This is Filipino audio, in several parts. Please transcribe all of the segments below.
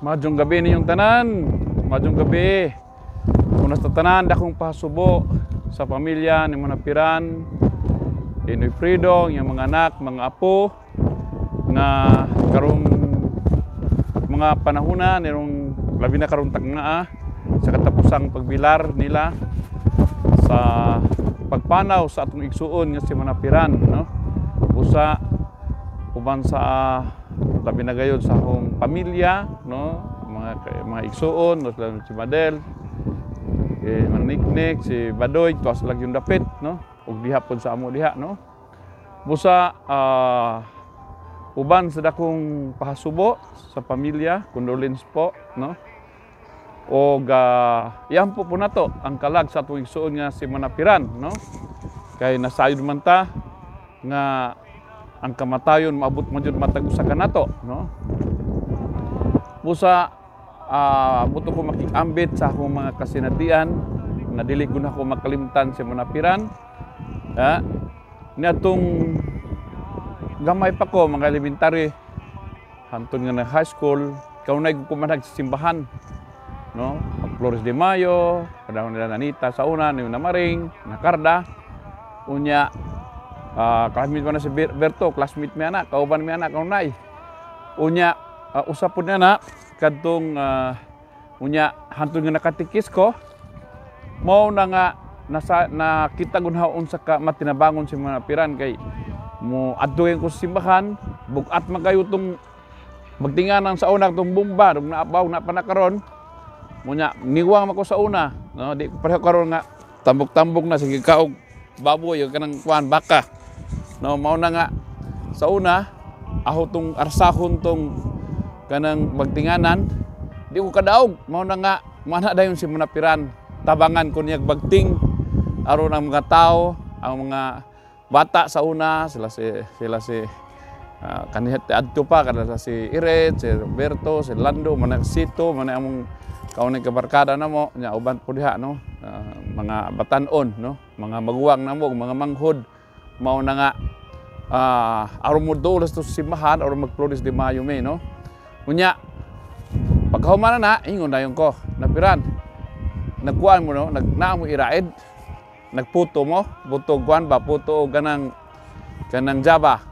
Madyong gabi ninyong tanan. Madyong gabi. Unas ta tanan dakong pasubo sa pamilya ni Manapiran, Inoy Freedom, yung mga anak, mga apo na karong mga panahuna nirong labi na karong tagna sa katapusang pagbilar nila sa pagpanaw sa atong igsuon nga si Manapiran, no? Usa uban sa labi na gayud sa akong pamilya, no? Mga igsuon, no? Si Madel, Maniknik, si Badoy, tuwas lang yung dapit, no? Ug diha pod sa amo diha, no? Busa uban sa dakong pahasubo sa pamilya, condolence po, no? Og yan po nato ang kalag sa atong igsuon nga si Manapiran, no? Kay nasayod man ta nga ang kamatayon maabot man jud matag usa ka nato, no? Busa buto ko makikambit sa akong mga kasinatian na dili ko na ako makalimtan si Manapiran. Niatong gamay pa ko mga elementary hantod nga na high school, kaunay ko man nagsimbahan, no? Flores de Mayo, panahon nila Nanita sa una, ni Namaring, Nakarda, unya classmate man na si Berto, classmate mi anak, kauban mi anak kaunay. Unya usapon na na kadtong unya hantod nga nakatikis ko, mao na nga nakita gunhaon sa matinabangon si Manapiran kay mo adtuin ko sa simbahan, bugat magayo tong magtinganan sa una tong bomba dug naabaw na panakaron. Munya niwang ako sa una, no? Di ko pareho karon nga tambok-tambok na sige kaog baboy kanang kuan baka. No, mao na nga sa una aho tong arsahon tong kanang bagtinganan, di ko kadaog, mao na nga mana dayon si Manapiran, tabangan ko niya bagting aron ang mga tao, ang mga bata sa una, sila si kanihet adto pa kada si Iret, si Roberto, si Lando, man Sito, man among kaunay kabarkada namo nya uban po diha, no? Mga batan-on, no? Mga maguwang namo, mga manghod, mao na nga aron mo dulas to simbahan aron mag-Flores de Mayo me, no? Unya paghuman na ingon dayon ko, Napiran, nagkuan mo, no? Nagnaa mo iraid, nagputo mo, butog kuan ba, puto o kanang Java.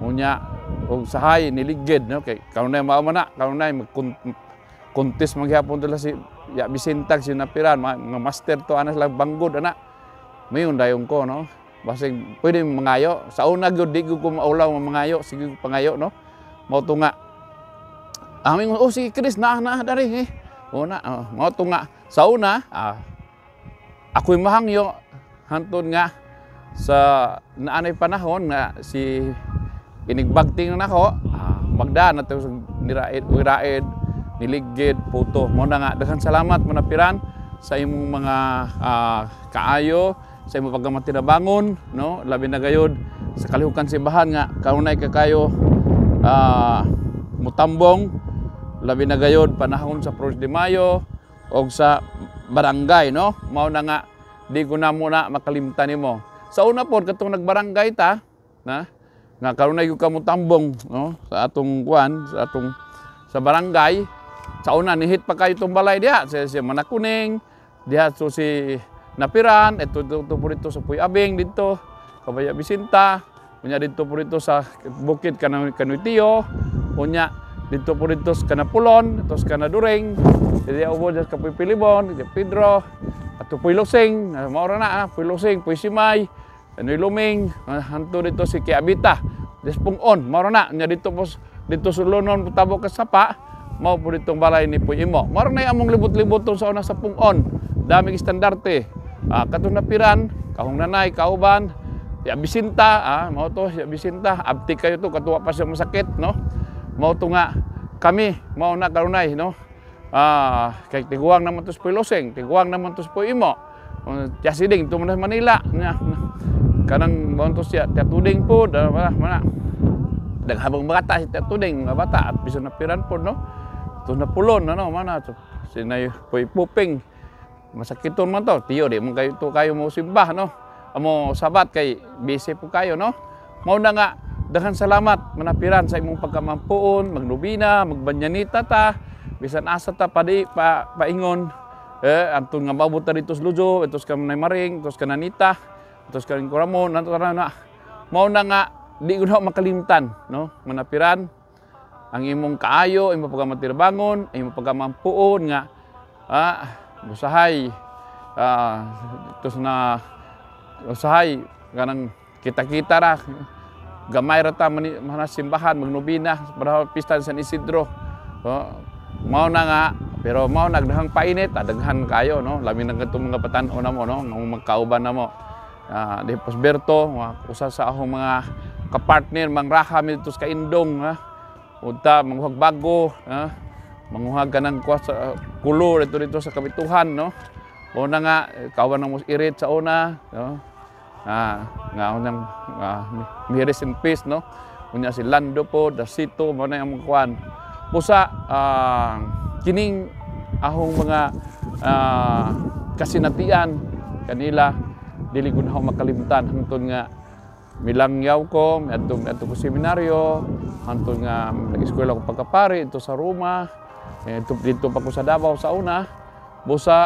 Unya og sahay niligid, no? Kay kaunay mao man na, kaunay mag-contest maghapon dala si ya Bisintag si Napiran, mga master to anas lang banggod ana. Mayon dayon ko, no? Basig pwede mangayo. Sa una gyud di ko maulaw mangayo, sige pangayo, no? Mao to nga aming sige Chris na dari una mao to nga sa una ako'y mahangyo hantod nga sa naanay panahon nga si inigbagting na nako magdaan na to niraid niligid puto. Mao na nga daghang salamat Manapiran sa imong mga kaayo, sa imong pagkamatinabangon, no? Labi na gayud sa kalihukan simbahan nga kaunay ka kayo mutambong, labi na gayud panahon sa Flores de Mayo o sa barangay, no? Mao na nga di ko na muna makalimtan nimo. Sa una pod katong nagbarangay ta, na nga kaunay ko kamutambong, no? Sa atong kuan, sa barangay. Sa una nihit pa kayo itong balay diha, si Manakuning, diha so si Napiran, ito po dito sa Puy Abing dito, Kabaya Bisinta, unya dito po dito sa Bukid Kanuitiyo, unya dito po dito sa Kanapulon, ito sa Kanaduring, diya ubo sa Puy Pilibon, diya Pedro, ato Puy Losing, maura na, Puy Losing, Puy Simay, Anoy Luming, hanto dito si Kiabita, diya Pungon, maura na, unya dito sa Lunon, Tabok Kasapa, mao po ditong balay ni Puy Imo. Maura na among libot-libot sa una sa Pungon, daming estandarte. Katong Napiran, kahong nanay, kauban, ya Bisinta, mao to, ya Bisinta, abtik kayo to, katuwa pa siya masakit, no? Mao to nga, kami, mao na karunay, no? Kay tiguang naman to sa Puy Losing, tiguang naman to sa Puy Imo, Tiyasiding, ito muna sa Manila, kanang mao to siya, Tiyatuding po, mana, naghabang bata si Tiyatuding, mga bata, at bisan Napiran po, no? Ito na pulon, ano, mana, sinay Puy Puping, masakiton man to, tiyo, di man kayo mo simbah, no? Amo sabat kay busy po kayo, no? Mao na nga, daghang salamat Manapiran sa imong pagkamampuon, magnubina, magbanyanita ta, bisan asa ta paingon antun nga mabuta dito sa Lujo, itos ka na Maring, itos ka Nanita, itos ka Coramon, na mao na nga di ko na makalimtan, no? Manapiran ang imong kaayo, imong pagamatirbangon, imong pagamampuon nga usahay itos na usahay kanang kita-kita ra gamay ra ta manasimbahan magnobina para pista sa San Isidro. Mao na nga pero mao nagdahang painit, daghan kayo, no? Labi na katong mga patan-o na mo, no? Nga magkauban na mo. Di Posberto, usa sa akong mga kapartner, mangraha mi dito sa Kaindong, unta manguhag bago, manguhag ka ng kulo dito sa Kabituhan, no? Una nga, kawan ng mus irit sa una, no? Nga unang may rest in peace, no? Unya si Lando po, Dasito, mo na yung mga kuwan. Pusa, kining ahong mga kasinatian kanila, dili ko na ako makalimutan. Hantun nga, milangyaw ko, adto ko seminaryo, hantun nga, nag-eskwela ko pagkapari, ito sa Roma, dito pa ko sa Davao sa una. Busa,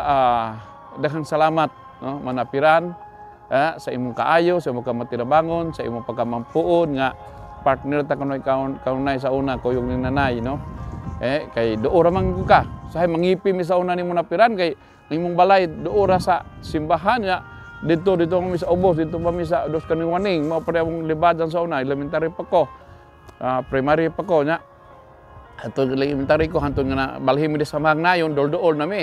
daghang salamat, no? Manapiran, sa imong kaayo, sa imong kamatirabangon, sa imong pagkamampuon nga partner ta kanunay sa una ko yung nanay, no? Kay doora man ka sahay mangipi mi sa una nimo napiran kay imong balay doora sa simbahan nga dito kami sa ubos, dito pa mi sa Dos Kaniwaning, mao pa among libadan sa una, elementary pa ko, primary pa ko nya. Ato elementary ko hantun nga balhin mi sa Magnayon, dol-dol na mi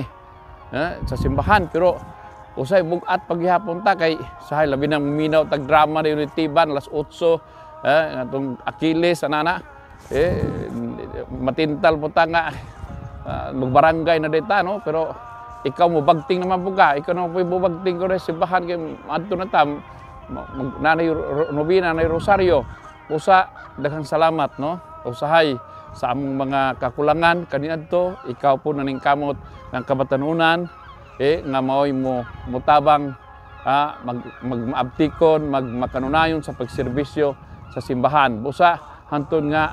sa simbahan, pero usay bugat paghihapon ta kay sahay labi nang minaw tag drama na Unitiban alas 8 atong Achilles anana matintal po ta nga magbarangay na dita, no? Pero ikaw mo bagting naman po ka, ikaw naman po ibubagting ko na simbahan kay adto na tam nanay Nobina, nanay Rosario. Usa daghang salamat, no? Usahay sa among mga kakulangan kaniadto, ikaw po naning kamot ng kabatanunan nga mao'y mutabang mag-maabtikon, magmakanunayon sa pagserbisyo sa simbahan. Busa hantun nga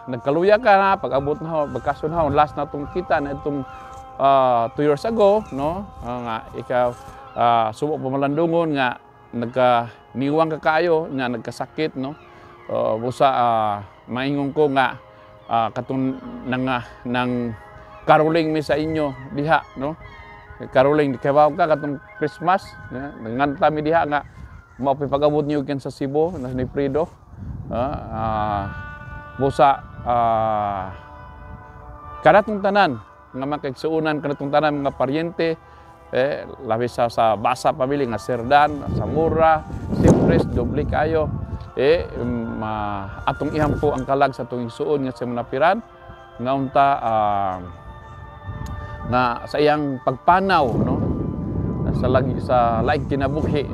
nagkaluya ka na pag-abot na bagkason na last na itong kita na itong 2 years ago, no? Nga ikaw subok pamalandungon nga nagkaniwang ka kayo nga nagkasakit, no? Busa maingon ko nga katong nang caroling mi sa inyo diha, no? Caroling kabaw ka katong Christmas, nganta mi diha nga mao pag-abot niyo ken sa Cebu na ni Prido. Busa kanatong tanan nga makaigsuunan kanatong tanan mga paryente labi sa Basa family nga Serdan, Samura, Sipres, doble kayo atong ihampo ang kalag sa atong igsuon nga sa Manapiran nga unta na sa iyang pagpanaw, no? Sa laing kinabuhi,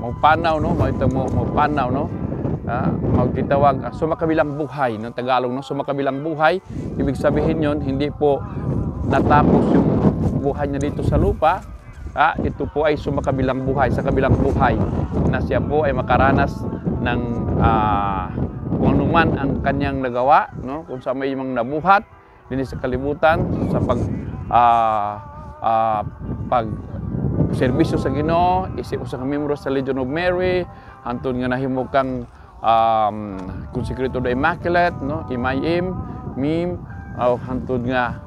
mo panaw, no? Mo panaw, no? Magtitawag sumakabilang buhay ng Tagalog, no? Sumakabilang buhay, ibig sabihin yon hindi po natapos yung buhay niya dito sa lupa. Ito po ay sumakabilang buhay, sa kabilang buhay na siya po ay makaranas ng kung anuman ang kanyang nagawa, no? Kung sa may mga nabuhat din sa kalibutan sa pag serbisyo sa Ginoo, isip usa ka miyembro sa Legion of Mary, hantun nga nahimo kang Consecrator of the Immaculate, no? Imayim, mim, hantun nga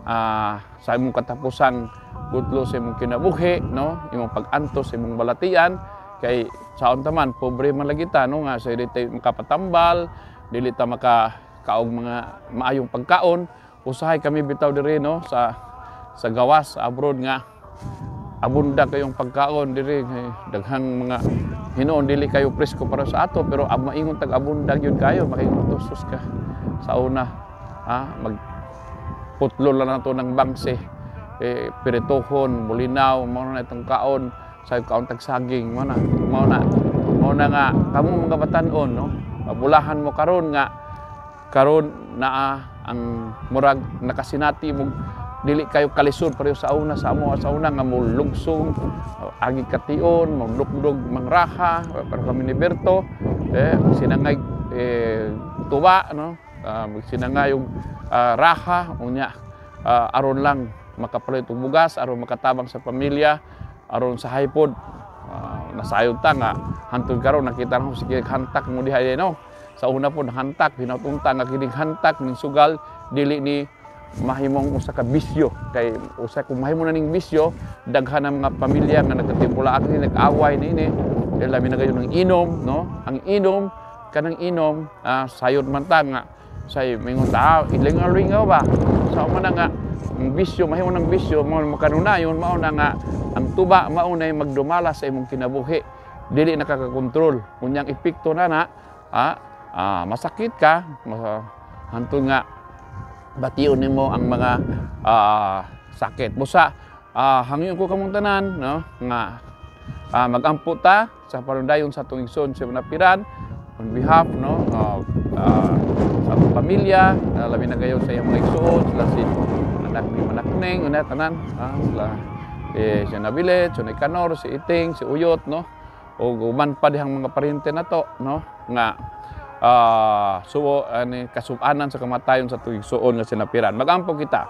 sa imong katapusang gudlo sa imong kinabuhi, no? Imong pag-antos sa imong balatian kay saon taman pobre man lagi ta, no? Nga sa dili ta makapatambal, dili ta makakaog mga maayong pagkaon. Usahay kami bitaw diri, no? Sa gawas abroad nga abunda kayong pagkaon diri, daghang mga hinuon dili kayo presko para sa ato, pero maingon tag abunda gyud kayo makigutusos ka sa una, magputlo lang nato ng bangse, piritohon, bulinaw, mao na itong kaon sa kaon tag saging, mao na nga kamo mga batan-on, no? Mabulahan mo karon na ang murag nakasinati mo dili kayo kalisod pareho sa una nga mo lugsong agi kation, mo lukdog mangraha para kami ni Berto sinangay tuwa, no? Sinangay yung raha unya aron lang makapalit og bugas, aron makatabang sa pamilya, aron sa haypod. Nasayod ta nga hantod karon nakita na ko sige hantak mo diha no. Sa una po hantak hinatunta nga kining hantak ning sugal dili ni mahimong usa ka bisyo kay usa kung mahimo na ning bisyo daghan ang mga pamilya nga nagkatimpula ani nag-away niini dahil labi na kayo ng inom no. Ang inom kanang inom sayod man ta nga say mingon ta ilingaw ba sa man nga ang bisyo mahimo ng bisyo mao makanunayon mao na nga ang tuba mao na magdumala sa imong kinabuhi dili nakakakontrol unyang epekto na masakit ka hantod nga bation nimo ang mga sakit busa hangyon ko kamong tanan no nga magampo ta sa panundayon sa atong igsoon sa napiran on behalf no sa atong pamilya labi na kayo sa iyang mga igsoon sila si anak ni Manakneng una tanan sila si Nabilet, si Nicanor, si Iting, si Uyot no o uban pa dihang mga paryente nato no nga kasub-anan sa kamatayon sa tuig suon nga sinapiran. Magampo kita.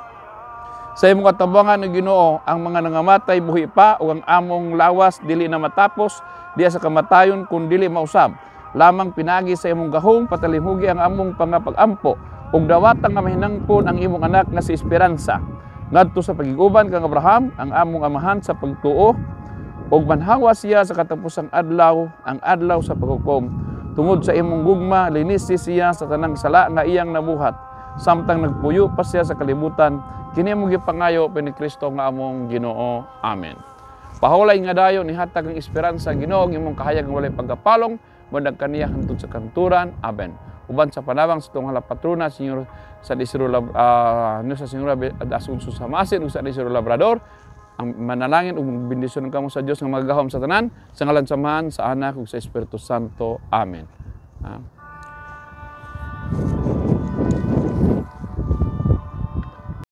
Sa imong katabangan ng Ginoo, ang mga nangamatay buhi pa o ang among lawas dili na matapos diya sa kamatayon kun dili mausab. Lamang pinagi sa imong gahong patalimhugi ang among pangapag-ampo ug dawatang nga mahinangpon ang imong anak nga si Esperanza. Ngadto sa pagiguban kang Abraham, ang among amahan sa pagtuo ug manhawa siya sa katapusang adlaw, ang adlaw sa paghukom. Tungod sa imong gugma, linis siya sa tanang sala nga iyang nabuhat. Samtang nagpuyo pa siya sa kalibutan, kini mo gipangayo ni Kristo nga among Ginoo. Amen. Pahulay nga dayon ihatag ang esperansa Ginoo imong kahayag nga walay pagkapalong, mandag kaniya hantod sa kanturan. Amen. Uban sa panawang sa itong halapatrona, Senyor sa Disiro sa Senyor Asunso sa Masin, sa Disiro Labrador, ang manalangin ug bendisyon kamo sa Dios nga magagahom sa tanan, sa ngalan sa Amahan, sa Anak ug sa Espiritu Santo. Amen.